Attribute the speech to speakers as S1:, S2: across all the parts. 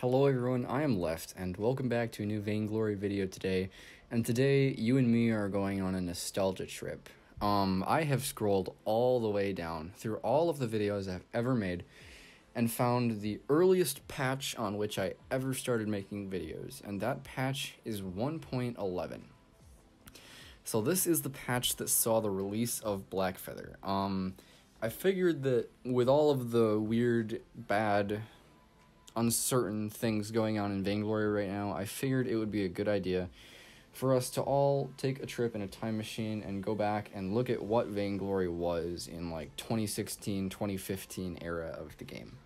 S1: Hello everyone, I am Left, and welcome back to a new Vainglory video today. And today, you and me are going on a nostalgia trip. I have scrolled all the way down through all of the videos I've ever made and found the earliest patch on which I ever started making videos, and that patch is 1.11. So this is the patch that saw the release of Blackfeather. I figured that with all of the weird, bad, uncertain things going on in Vainglory right now, I figured it would be a good idea for us to all take a trip in a time machine and go back and look at what Vainglory was in like 2016, 2015 era of the game.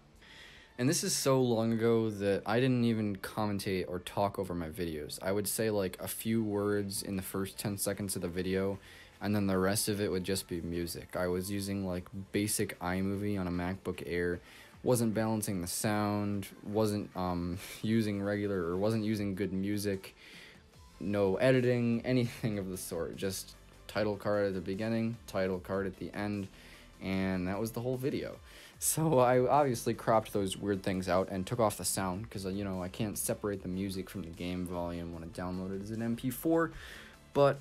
S1: And this is so long ago that I didn't even commentate or talk over my videos. I would say like a few words in the first 10 seconds of the video, and then the rest of it would just be music. I was using like basic iMovie on a MacBook Air, wasn't balancing the sound, wasn't wasn't using good music, no editing, anything of the sort. Just title card at the beginning, title card at the end, and that was the whole video. So I obviously cropped those weird things out and took off the sound because, you know, I can't separate the music from the game volume when I download it as an MP4. But,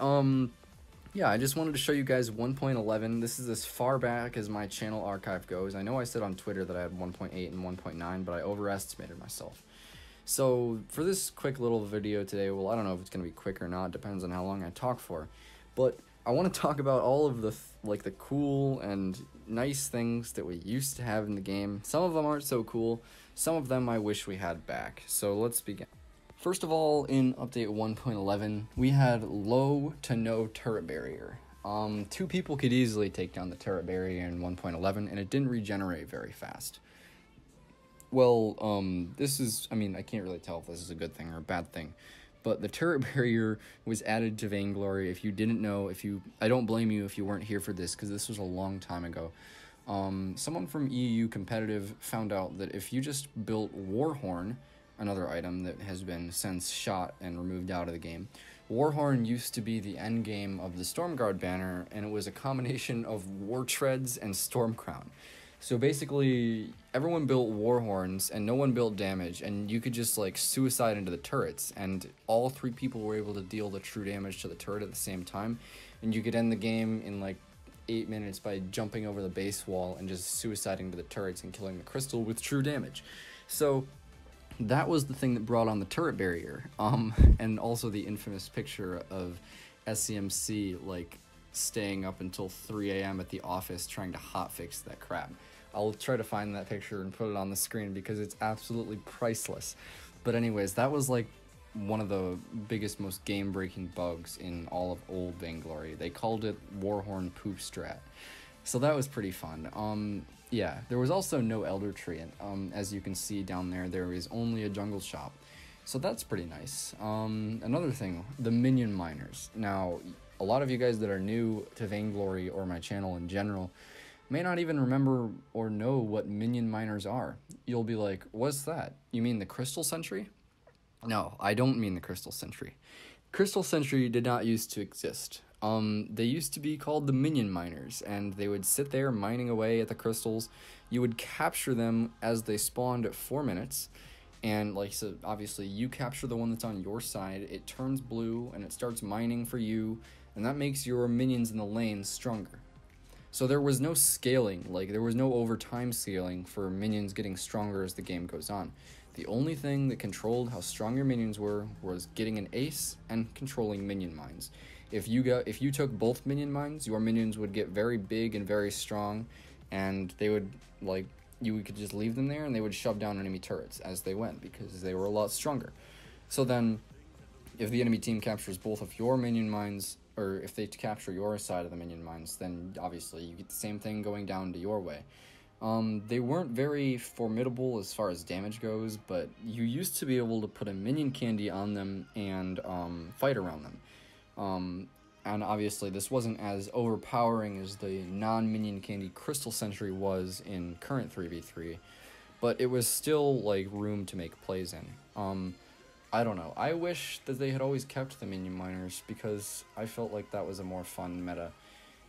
S1: yeah, I just wanted to show you guys 1.11. This is as far back as my channel archive goes. I know I said on Twitter that I had 1.8 and 1.9, but I overestimated myself. So for this quick little video today, well, I don't know if it's going to be quick or not, depends on how long I talk for, but I want to talk about all of the the cool and nice things that we used to have in the game. Some of them aren't so cool, some of them I wish we had back. So let's begin. First of all, in update 1.11, we had low to no turret barrier. 2 people could easily take down the turret barrier in 1.11, and it didn't regenerate very fast. Well, this is, I mean, I can't really tell if this is a good thing or a bad thing, but the turret barrier was added to Vainglory. If you didn't know, I don't blame you if you weren't here for this, because this was a long time ago. Someone from EU Competitive found out that if you just built Warhorn, another item that has been since shot and removed out of the game, Warhorn used to be the end game of the Stormguard banner, and it was a combination of War Treads and Stormcrown. So basically, everyone built Warhorns, and no one built damage, and you could just, like, suicide into the turrets, and all 3 people were able to deal the true damage to the turret at the same time, and you could end the game in, like, 8 minutes by jumping over the base wall and just suiciding to the turrets and killing the crystal with true damage. So that was the thing that brought on the turret barrier, and also the infamous picture of SCMC, like, staying up until 3 a.m. at the office trying to hotfix that crap. I'll try to find that picture and put it on the screen because it's absolutely priceless. But anyways, that was like one of the biggest, most game-breaking bugs in all of old Vainglory. They called it Warhorn Poop Strat. So that was pretty fun. Yeah, there was also no Elder Tree, and as you can see down there, there is only a jungle shop. So that's pretty nice. Another thing, the Minion miners. Now, a lot of you guys that are new to Vainglory or my channel in general may not even remember or know what Minion miners are. You'll be like, what's that? You mean the Crystal Sentry? No, I don't mean the Crystal Sentry. Crystal Sentry did not used to exist. They used to be called the Minion miners, and they would sit there mining away at the crystals. You would capture them as they spawned at 4 minutes, and like, so obviously you capture the one that's on your side, it turns blue, and it starts mining for you, and that makes your minions in the lane stronger. So there was no scaling, like there was no overtime scaling for minions getting stronger as the game goes on. The only thing that controlled how strong your minions were was getting an ace and controlling minion mines. If you took both minion mines, your minions would get very big and very strong, and they would, like, you could just leave them there and they would shove down enemy turrets as they went because they were a lot stronger. So then, if the enemy team captures both of your minion mines, or if they capture your side of the minion mines, then obviously you get the same thing going down to your way. They weren't very formidable as far as damage goes, but you used to be able to put a minion candy on them and fight around them. And obviously this wasn't as overpowering as the non-minion candy Crystal Sentry was in current 3v3, but it was still, like, room to make plays in. I don't know, I wish that they had always kept the minion miners because I felt like that was a more fun meta.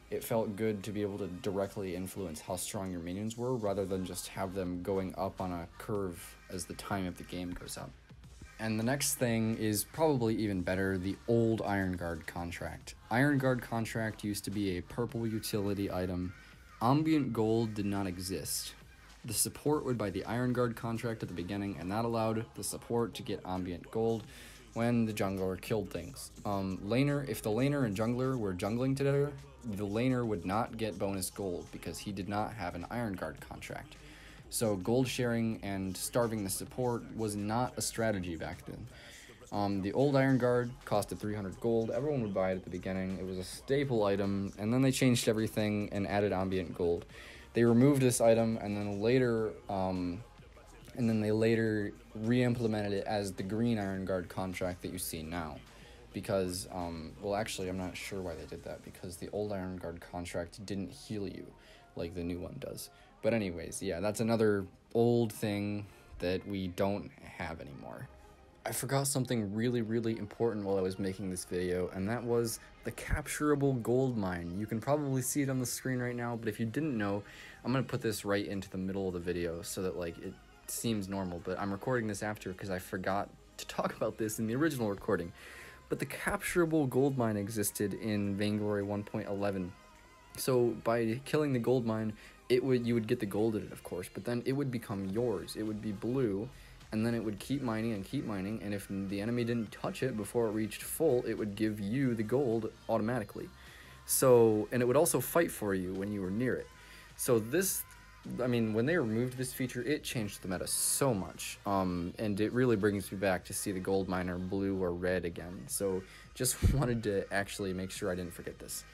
S1: it felt good to be able to directly influence how strong your minions were, rather than just have them going up on a curve as the time of the game goes up. And the next thing is probably even better, the old ironguard contract. Ironguard contract used to be a purple utility item. Ambient gold did not exist. The support would buy the ironguard contract at the beginning, and that allowed the support to get ambient gold when the jungler killed things. If the laner and jungler were jungling together, the laner would not get bonus gold because he did not have an ironguard contract. So gold sharing and starving the support was not a strategy back then. The old ironguard costed 300 gold. Everyone would buy it at the beginning. It was a staple item, and then they changed everything and added ambient gold. They removed this item, and then later re-implemented it as the green ironguard contract that you see now. Because, well, actually, I'm not sure why they did that, because the old ironguard contract didn't heal you like the new one does. But anyways, yeah, that's another old thing that we don't have anymore. I forgot something really, really important while I was making this video, and that was the capturable gold mine. You can probably see it on the screen right now, but if you didn't know, I'm going to put this right into the middle of the video so that, like, it seems normal, but I'm recording this after because I forgot to talk about this in the original recording. But the capturable gold mine existed in Vainglory 1.11. So by killing the gold mine, you would get the gold in it, of course, but then it would become yours. It would be blue, and then it would keep mining, and if the enemy didn't touch it before it reached full, it would give you the gold automatically. So, and it would also fight for you when you were near it. So this, I mean, when they removed this feature, it changed the meta so much, and it really brings me back to see the gold miner blue or red again. So just wanted to actually make sure I didn't forget this.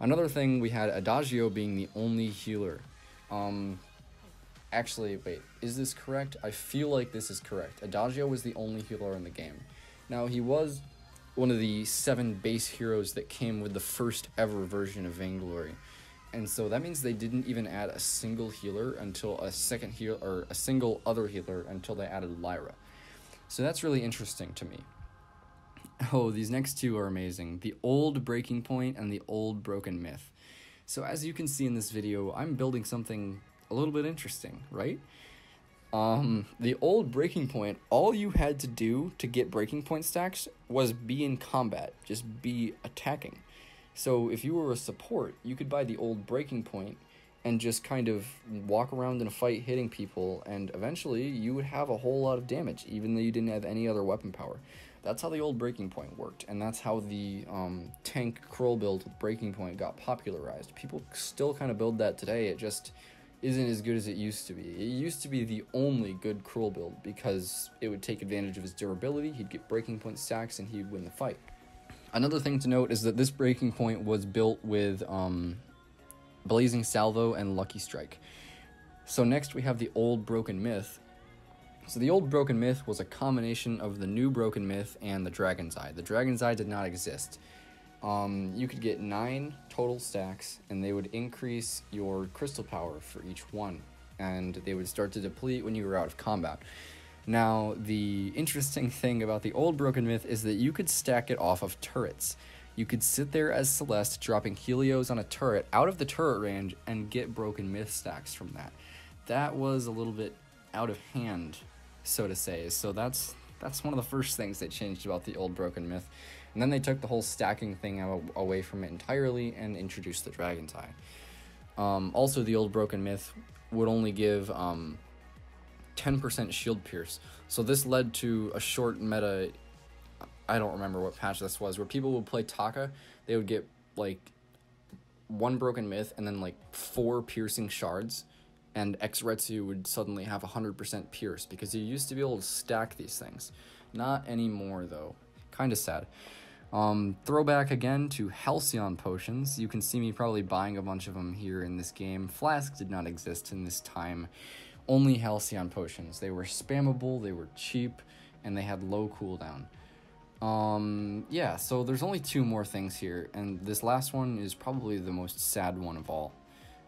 S1: Another thing, we had Adagio being the only healer. Actually, wait, is this correct? I feel like this is correct. Adagio was the only healer in the game. Now, he was one of the 7 base heroes that came with the first ever version of Vainglory. And so that means they didn't even add a single healer until a single other healer until they added Lyra. So that's really interesting to me. Oh, these next two are amazing. The old breaking point and the old broken myth. So as you can see in this video, I'm building something a little bit interesting, right? The old breaking point, all you had to do to get breaking point stacks was be in combat, just be attacking. So if you were a support, you could buy the old breaking point and just kind of walk around in a fight hitting people, and eventually you would have a whole lot of damage, even though you didn't have any other weapon power. That's how the old breaking point worked, and that's how the tank Kroll build with breaking point got popularized. People still kind of build that today, it just isn't as good as it used to be. It used to be the only good Kroll build because it would take advantage of his durability, he'd get breaking point stacks, and he'd win the fight. Another thing to note is that this breaking point was built with Blazing Salvo and Lucky Strike. So next we have the old broken myth. So the old broken myth was a combination of the new broken myth and the Dragon's Eye. The Dragon's Eye did not exist. You could get 9 total stacks, and they would increase your crystal power for each one, and they would start to deplete when you were out of combat. Now, the interesting thing about the old broken myth is that you could stack it off of turrets. You could sit there as Celeste, dropping Helios on a turret out of the turret range and get broken myth stacks from that. That was a little bit out of hand, so to say. So that's one of the first things they changed about the old broken myth. And then they took the whole stacking thing away from it entirely and introduced the Dragon's Eye. Also, the old broken myth would only give 10% shield pierce. So this led to a short meta, I don't remember what patch this was, where people would play Taka, they would get like 1 broken myth and then like 4 piercing shards, and X-Retsu would suddenly have 100% pierce because you used to be able to stack these things. Not anymore though. Kinda sad. Throwback again to Halcyon potions. You can see me probably buying a bunch of them here in this game. Flask did not exist in this time. Only Halcyon potions. They were spammable, they were cheap, and they had low cooldown. Yeah, so there's only 2 more things here, and this last one is probably the most sad one of all.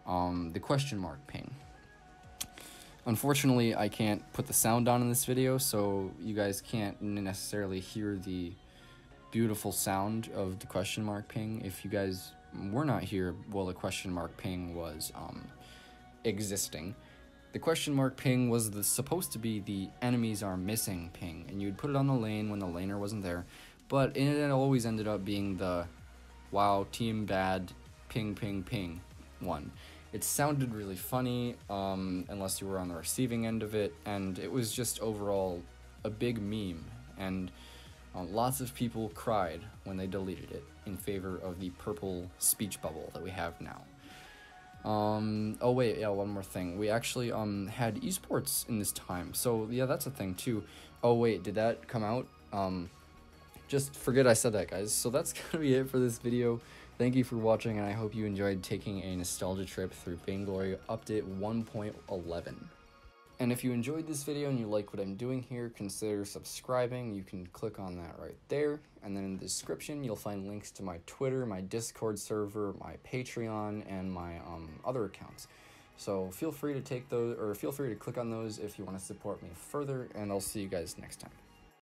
S1: The question mark ping. Unfortunately, I can't put the sound on in this video, so you guys can't necessarily hear the beautiful sound of the question mark ping. If you guys were not here while the question mark ping was existing. The question mark ping was supposed to be the enemies are missing ping, and you'd put it on the lane when the laner wasn't there, but it always ended up being the wow, team bad, ping ping ping one. It sounded really funny, unless you were on the receiving end of it, and it was just overall a big meme, and lots of people cried when they deleted it in favor of the purple speech bubble that we have now. Oh wait, yeah, one more thing. We actually had esports in this time, so yeah, that's a thing too. Oh wait, did that come out? Just forget I said that, guys. So that's gonna be it for this video. Thank you for watching, and I hope you enjoyed taking a nostalgia trip through Vainglory Update 1.11. And if you enjoyed this video and you like what I'm doing here, consider subscribing. You can click on that right there. And then in the description, you'll find links to my Twitter, my Discord server, my Patreon, and my other accounts. So feel free to take those, or feel free to click on those if you want to support me further, and I'll see you guys next time.